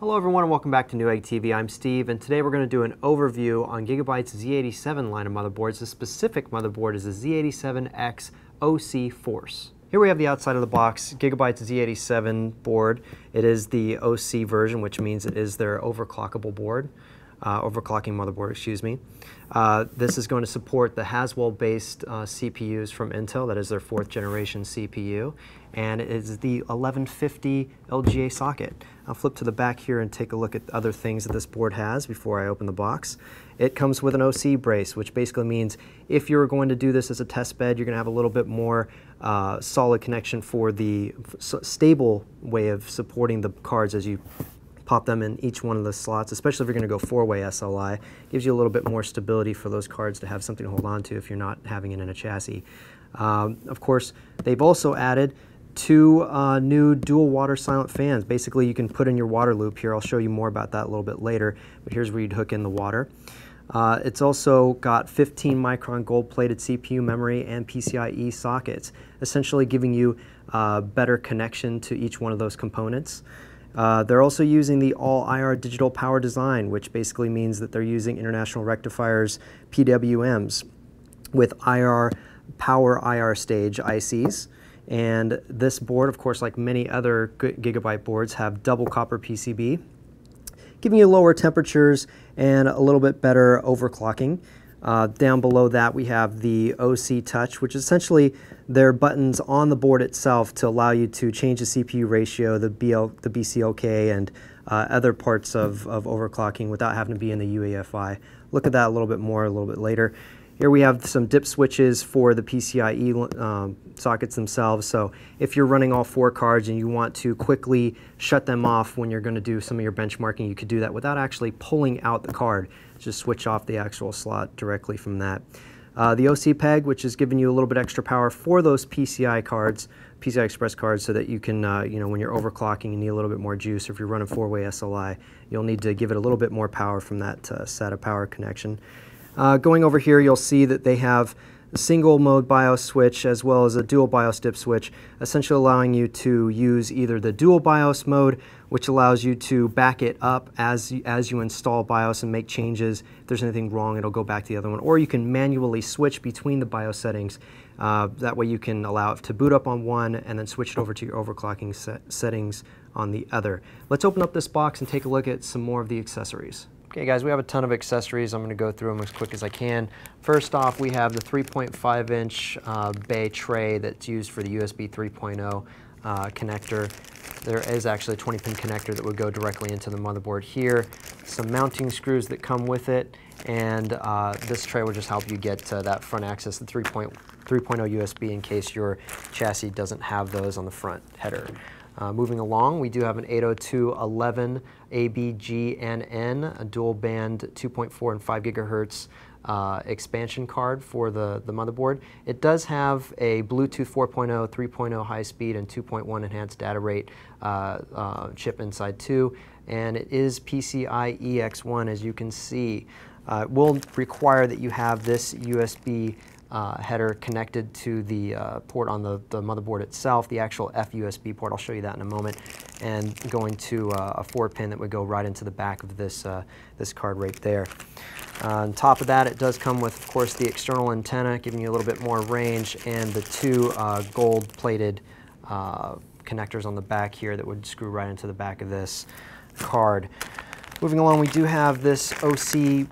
Hello everyone and welcome back to Newegg TV. I'm Steve and today we're going to do an overview on Gigabyte's Z87 line of motherboards. The specific motherboard is the Z87X-OC Force. Here we have the outside of the box, Gigabyte's Z87 board. It is the OC version, which means it is their overclockable board. Overclocking motherboard, excuse me. This is going to support the Haswell-based CPUs from Intel. That is their 4th generation CPU. And it is the 1150 LGA socket. I'll flip to the back here and take a look at other things that this board has before I open the box. It comes with an OC brace, which basically means if you're going to do this as a test bed, you're going to have a little bit more solid connection for the stable way of supporting the cards as you pop them in each one of the slots, especially if you're going to go 4-way SLI. Gives you a little bit more stability for those cards to have something to hold on to if you're not having it in a chassis. Of course, they've also added 2 new dual water silent fans. Basically, you can put in your water loop here. I'll show you more about that a little bit later, but here's where you'd hook in the water. It's also got 15 micron gold-plated CPU memory and PCIe sockets, essentially giving you better connection to each one of those components. They're also using the all-IR digital power design, which basically means that they're using International Rectifiers PWMs with power IR stage ICs. And this board, of course, like many other Gigabyte boards, have double copper PCB, giving you lower temperatures and a little bit better overclocking. Down below that we have the OC Touch, which is essentially their buttons on the board itself to allow you to change the CPU ratio, the BCLK, and other parts of overclocking without having to be in the UEFI. Look at that a little bit more a little bit later. Here we have some dip switches for the PCIe sockets themselves. So if you're running all 4 cards and you want to quickly shut them off when you're going to do some of your benchmarking, you could do that without actually pulling out the card. Just switch off the actual slot directly from that. The OC peg, which is giving you a little bit extra power for those PCI cards, PCI Express cards, so that you can, when you're overclocking, you need a little bit more juice. Or if you're running 4-way SLI, you'll need to give it a little bit more power from that SATA power connection. Going over here, you'll see that they have a single mode BIOS switch as well as a dual BIOS dip switch, essentially allowing you to use either the dual BIOS mode, which allows you to back it up as you install BIOS and make changes. If there's anything wrong, it'll go back to the other one. Or you can manually switch between the BIOS settings. That way you can allow it to boot up on one and then switch it over to your overclocking settings on the other. Let's open up this box and take a look at some more of the accessories. Okay guys, we have a ton of accessories. I'm going to go through them as quick as I can. First off, we have the 3.5-inch bay tray that's used for the USB 3.0 connector. There is actually a 20-pin connector that would go directly into the motherboard here. Some mounting screws that come with it, and this tray will just help you get that front access, the 3.0 USB, in case your chassis doesn't have those on the front header. Moving along, we do have an 802.11 ABGNN, a dual band 2.4 and 5 gigahertz expansion card for the motherboard. It does have a Bluetooth 4.0, 3.0 high speed, and 2.1 enhanced data rate chip inside too, and it is PCIe X1, as you can see. It will require that you have this USB header connected to the port on the motherboard itself, the actual FUSB port. I'll show you that in a moment, and going to a 4-pin that would go right into the back of this this card right there. On top of that, it does come with, of course, the external antenna, giving you a little bit more range, and the 2 gold-plated connectors on the back here that would screw right into the back of this card. Moving along, we do have this OC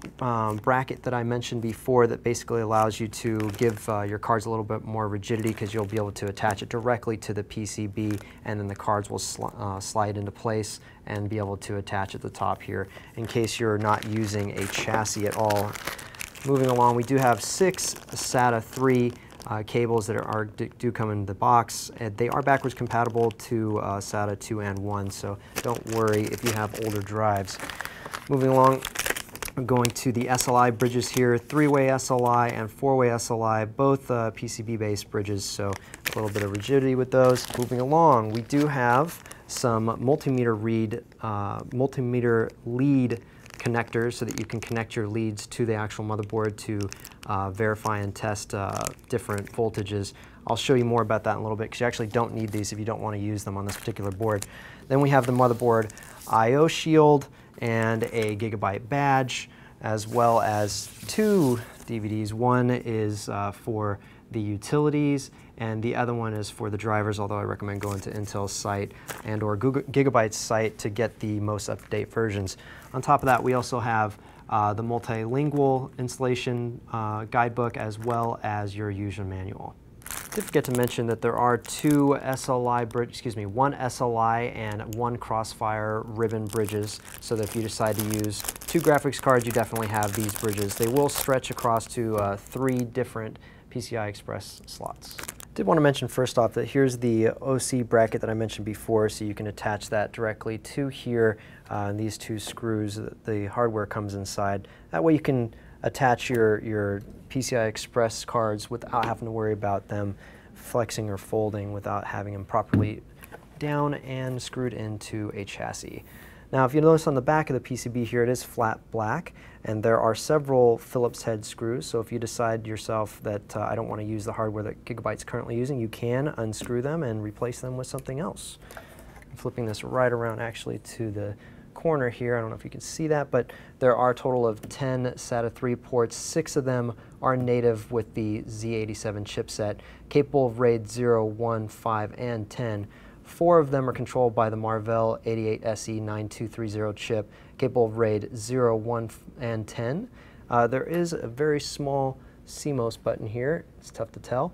bracket that I mentioned before that basically allows you to give your cards a little bit more rigidity, because you'll be able to attach it directly to the PCB, and then the cards will slide into place and be able to attach at the top here in case you're not using a chassis at all. Moving along, we do have 6 SATA 3 cables that do come in the box. They are backwards compatible to SATA 2 and 1, so don't worry if you have older drives. Moving along, I'm going to the SLI bridges here, 3-way SLI and 4-way SLI, both PCB-based bridges, so a little bit of rigidity with those. Moving along, we do have some multimeter lead connectors so that you can connect your leads to the actual motherboard to verify and test different voltages. I'll show you more about that in a little bit because you actually don't need these if you don't want to use them on this particular board. Then we have the Motherboard Io Shield and a Gigabyte badge, as well as 2 DVDs. One is for the utilities, and the other one is for the drivers, although I recommend going to Intel's site and or Gigabyte's site to get the most up-to-date versions. On top of that, we also have the multilingual installation guidebook, as well as your user manual. Did forget to mention that there are 2 SLI one SLI and 1 Crossfire ribbon bridges, so that if you decide to use 2 graphics cards, you definitely have these bridges. They will stretch across to 3 different PCI Express slots. Did want to mention first off that here's the OC bracket that I mentioned before, so you can attach that directly to here. These 2 screws, the hardware comes inside. That way you can attach your PCI Express cards without having to worry about them flexing or folding, without having them properly down and screwed into a chassis. Now, if you notice on the back of the PCB here, it is flat black, and there are several Phillips head screws. So if you decide yourself that I don't want to use the hardware that Gigabyte's currently using, you can unscrew them and replace them with something else. I'm flipping this right around actually to the corner here. I don't know if you can see that, but there are a total of 10 SATA 3 ports. 6 of them are native with the Z87 chipset, capable of RAID 0, 1, 5, and 10. 4 of them are controlled by the Marvell 88SE9230 chip, capable of RAID 0, 1, and 10. There is a very small CMOS button here. It's tough to tell.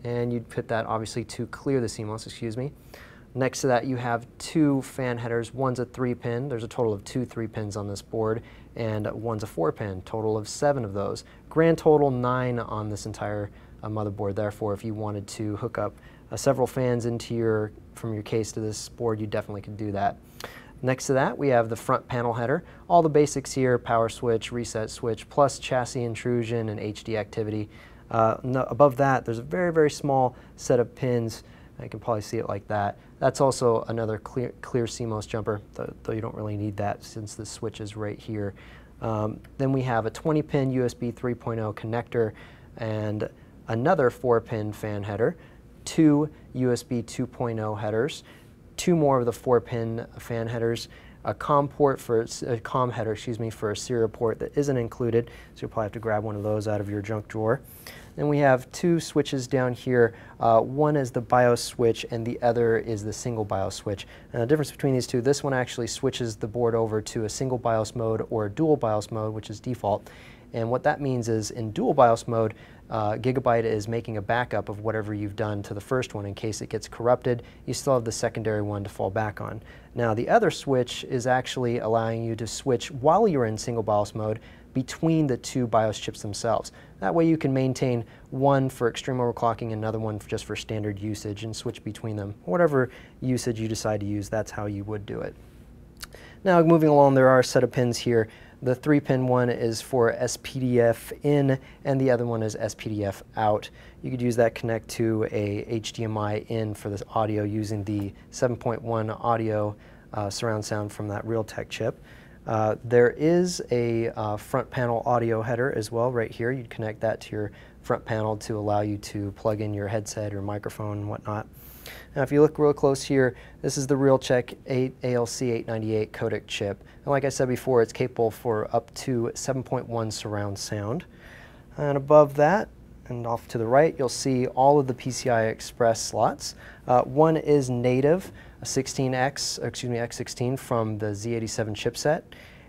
And you'd put that obviously to clear the CMOS, excuse me. Next to that, you have 2 fan headers. One's a 3-pin. There's a total of 2 3-pins on this board, and one's a 4-pin. Total of 7 of those. Grand total 9 on this entire motherboard. Therefore, if you wanted to hook up several fans into from your case to this board, you definitely could do that. Next to that, we have the front panel header. All the basics here: power switch, reset switch, plus chassis intrusion and HD activity. Above that, there's a very, very small set of pins. You can probably see it like that. That's also another clear CMOS jumper, though you don't really need that since the switch is right here. Then we have a 20-pin USB 3.0 connector and another 4-pin fan header, 2 USB 2.0 headers, 2 more of the 4-pin fan headers, a COM header, for a serial port that isn't included, so you'll probably have to grab one of those out of your junk drawer. Then we have 2 switches down here. One is the BIOS switch, and the other is the single BIOS switch. And the difference between these 2, this one actually switches the board over to a single BIOS mode or a dual BIOS mode, which is default. And what that means is, in dual BIOS mode, Gigabyte is making a backup of whatever you've done to the first one in case it gets corrupted. You still have the secondary one to fall back on. Now, the other switch is actually allowing you to switch while you're in single BIOS mode between the 2 BIOS chips themselves. That way you can maintain one for extreme overclocking and another one just for standard usage and switch between them. Whatever usage you decide to use, that's how you would do it. Now, moving along, there are a set of pins here. The 3-pin one is for SPDF in, and the other one is SPDF out. You could use that connect to a HDMI in for this audio using the 7.1 audio surround sound from that Realtek chip. There is a front panel audio header as well right here. You'd connect that to your front panel to allow you to plug in your headset or microphone and whatnot. Now, if you look real close here, this is the Realtek ALC898 codec chip. And like I said before, it's capable for up to 7.1 surround sound. And above that, and off to the right, you'll see all of the PCI Express slots. One is native, a X16 from the Z87 chipset,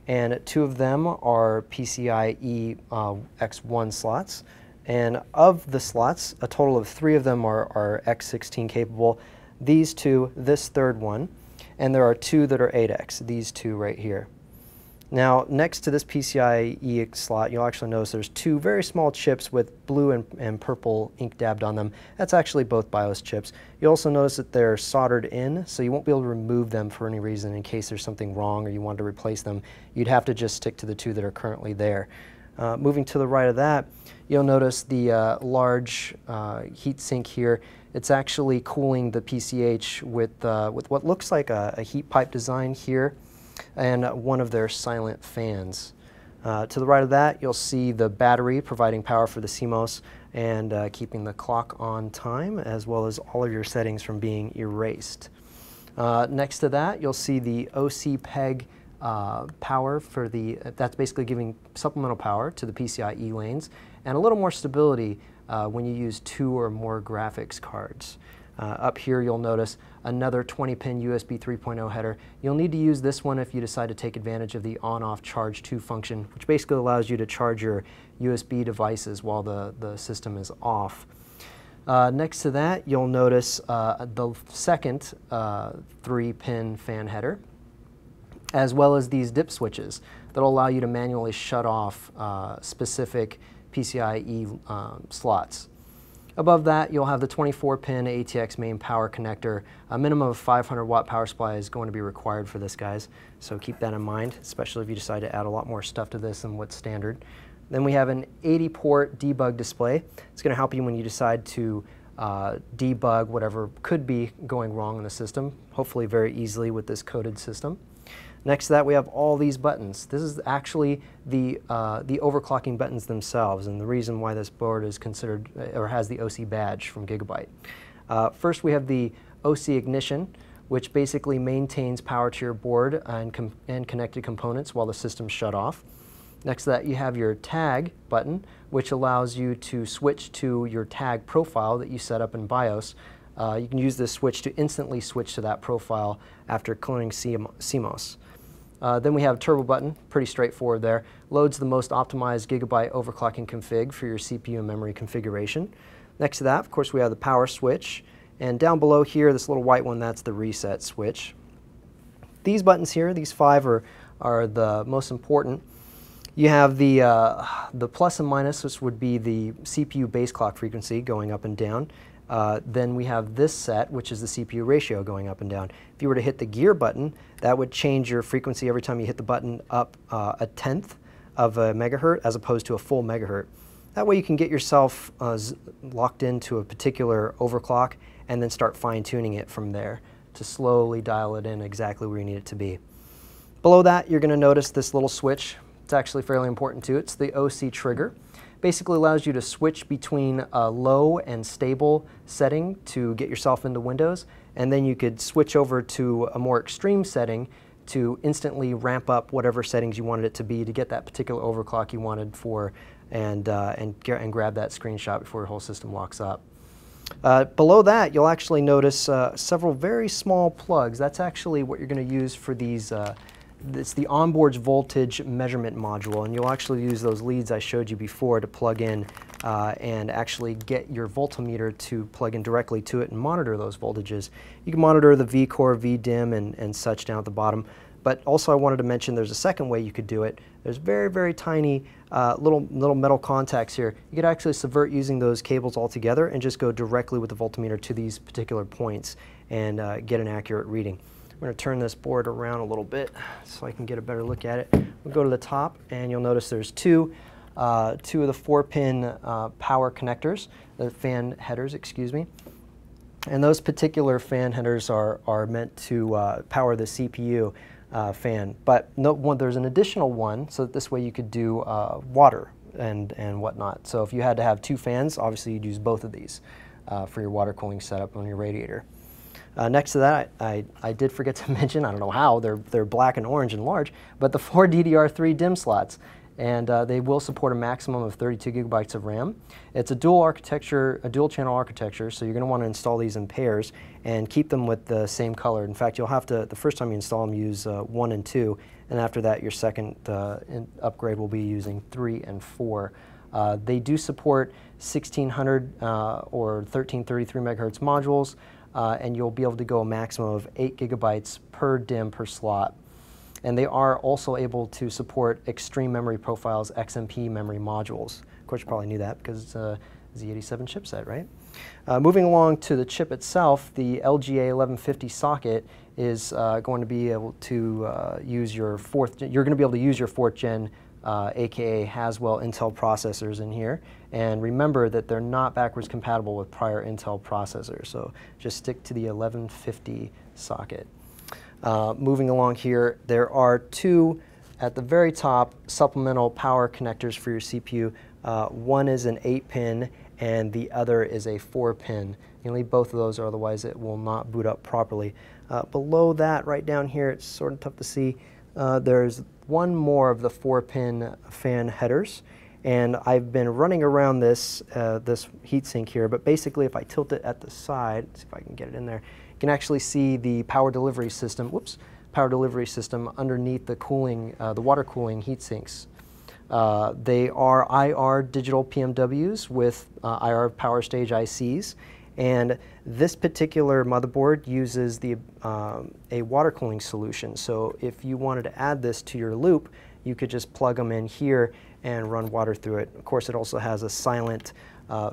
and 2 of them are PCIe X1 slots. And of the slots, a total of 3 of them are X16 capable. These 2, this third one, and there are 2 that are 8X, these 2 right here. Now, next to this PCIe slot, you'll actually notice there's 2 very small chips with blue and purple ink dabbed on them. That's actually both BIOS chips. You'll also notice that they're soldered in, so you won't be able to remove them for any reason in case there's something wrong or you want to replace them. You'd have to just stick to the 2 that are currently there. Moving to the right of that, you'll notice the large heat sink here. It's actually cooling the PCH with what looks like a heat pipe design here, and one of their silent fans. To the right of that, you'll see the battery providing power for the CMOS, and keeping the clock on time, as well as all of your settings from being erased. Next to that, you'll see the OC peg power for that's basically giving supplemental power to the PCIe lanes, and a little more stability when you use 2 or more graphics cards. Up here you'll notice another 20-pin USB 3.0 header. You'll need to use this one if you decide to take advantage of the on-off charge to function, which basically allows you to charge your USB devices while the system is off. Next to that, you'll notice the second 3-pin fan header, as well as these dip switches that will allow you to manually shut off specific PCIe slots. Above that, you'll have the 24-pin ATX main power connector. A minimum of 500 watt power supply is going to be required for this, guys, so keep that in mind, especially if you decide to add a lot more stuff to this than what's standard. Then we have an 80-port debug display. It's going to help you when you decide to debug whatever could be going wrong in the system, hopefully very easily with this coded system. Next to that, we have all these buttons. This is actually the overclocking buttons themselves, and the reason why this board is considered or has the OC badge from Gigabyte. First, we have the OC ignition, which basically maintains power to your board and connected components while the system's shut off. Next to that, you have your tag button, which allows you to switch to your tag profile that you set up in BIOS. You can use this switch to instantly switch to that profile after clearing CMOS. Then we have turbo button, pretty straightforward there. Loads the most optimized Gigabyte overclocking config for your CPU and memory configuration. Next to that, of course, we have the power switch. And down below here, this little white one, that's the reset switch. These buttons here, these 5 are the most important. You have the plus and minus, which would be the CPU base clock frequency going up and down. Then we have this set, which is the CPU ratio going up and down. If you were to hit the gear button, that would change your frequency every time you hit the button up 1/10 of a megahertz as opposed to a full megahertz. That way you can get yourself locked into a particular overclock and then start fine-tuning it from there to slowly dial it in exactly where you need it to be. Below that, you're going to notice this little switch. It's actually fairly important too. It's the OC trigger. Basically allows you to switch between a low and stable setting to get yourself into Windows, and then you could switch over to a more extreme setting to instantly ramp up whatever settings you wanted it to be to get that particular overclock you wanted for, and grab that screenshot before your whole system locks up. Below that, you'll actually notice several very small plugs. That's actually what you're going to use for these. It's the Onboard's voltage measurement module, and you'll actually use those leads I showed you before to plug in and actually get your voltmeter to plug in directly to it and monitor those voltages. You can monitor the VCore, VDIM, and such down at the bottom. But also I wanted to mention there's a second way you could do it. There's very, very tiny little metal contacts here. You could actually subvert using those cables all together and just go directly with the voltmeter to these particular points and get an accurate reading. I'm going to turn this board around a little bit so I can get a better look at it. We'll go to the top, and you'll notice there's two of the 4-pin power connectors, the fan headers, excuse me. And those particular fan headers are meant to power the CPU fan. But there's an additional one, so that this way you could do water and whatnot. So if you had to have 2 fans, obviously you'd use both of these for your water cooling setup on your radiator. Next to that, I did forget to mention, I don't know how, they're black and orange and large, but the 4 DDR3 DIMM slots, and they will support a maximum of 32 gigabytes of RAM. It's a dual channel architecture, so you're going to want to install these in pairs and keep them with the same color. In fact, you'll have to, the first time you install them, use 1 and 2, and after that your second upgrade will be using 3 and 4. They do support 1600 or 1333 megahertz modules, and you'll be able to go a maximum of 8 gigabytes per DIMM per slot. And they are also able to support Extreme Memory Profiles XMP memory modules. Of course, you probably knew that because it's a Z87 chipset, right? Moving along to the chip itself, the GA-1150 socket is going to be able to use your you're going to be able to use your 4th gen aka Haswell Intel processors in here, and remember that they're not backwards compatible with prior Intel processors, so just stick to the 1150 socket. Moving along here, there are 2 at the very top supplemental power connectors for your CPU. One is an 8-pin and the other is a 4-pin. You leave both of those, or otherwise it will not boot up properly. Below that, right down here, it's sort of tough to see, there's one more of the 4-pin fan headers, and I've been running around this this heatsink here, but basically if I tilt it at the side, let's see if I can get it in there, you can actually see the power delivery system, power delivery system underneath the cooling, the water cooling heat sinks. They are IR digital PMWs with IR power stage ICs, and this particular motherboard uses a water cooling solution. So if you wanted to add this to your loop, you could just plug them in here and run water through it. Of course, it also has a silent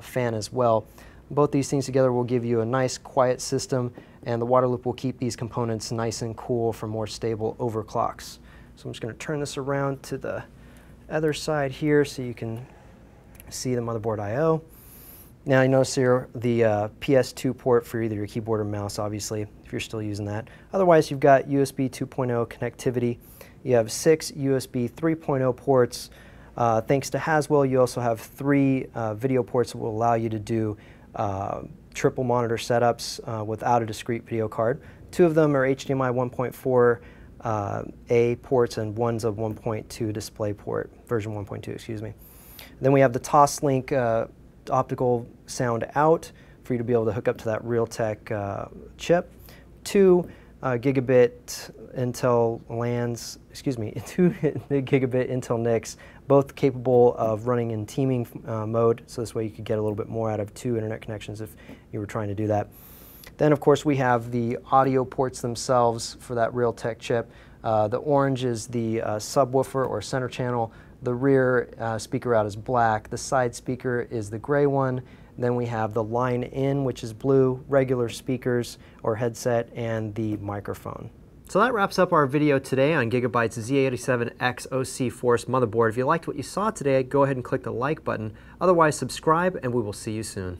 fan as well. Both these things together will give you a nice quiet system, and the water loop will keep these components nice and cool for more stable overclocks. So I'm just going to turn this around to the other side here so you can see the motherboard I/O. Now you notice here the PS2 port for either your keyboard or mouse, obviously, if you're still using that. Otherwise, you've got USB 2.0 connectivity. You have 6 USB 3.0 ports. Thanks to Haswell, you also have 3 video ports that will allow you to do triple monitor setups without a discrete video card. 2 of them are HDMI 1.4 A ports, and one's a 1.2 display port, version 1.2, excuse me. Then we have the Toslink optical sound out for you to be able to hook up to that Realtek chip. 2 gigabit Intel LANs, excuse me, 2 gigabit Intel NICs, both capable of running in teaming mode, so this way you could get a little bit more out of 2 internet connections if you were trying to do that. Then of course we have the audio ports themselves for that Realtek chip. The orange is the subwoofer or center channel. The rear speaker out is black. The side speaker is the gray one. Then we have the line in, which is blue, regular speakers or headset, and the microphone. So that wraps up our video today on Gigabyte's Z87X-OC Force motherboard. If you liked what you saw today, go ahead and click the like button. Otherwise, subscribe, and we will see you soon.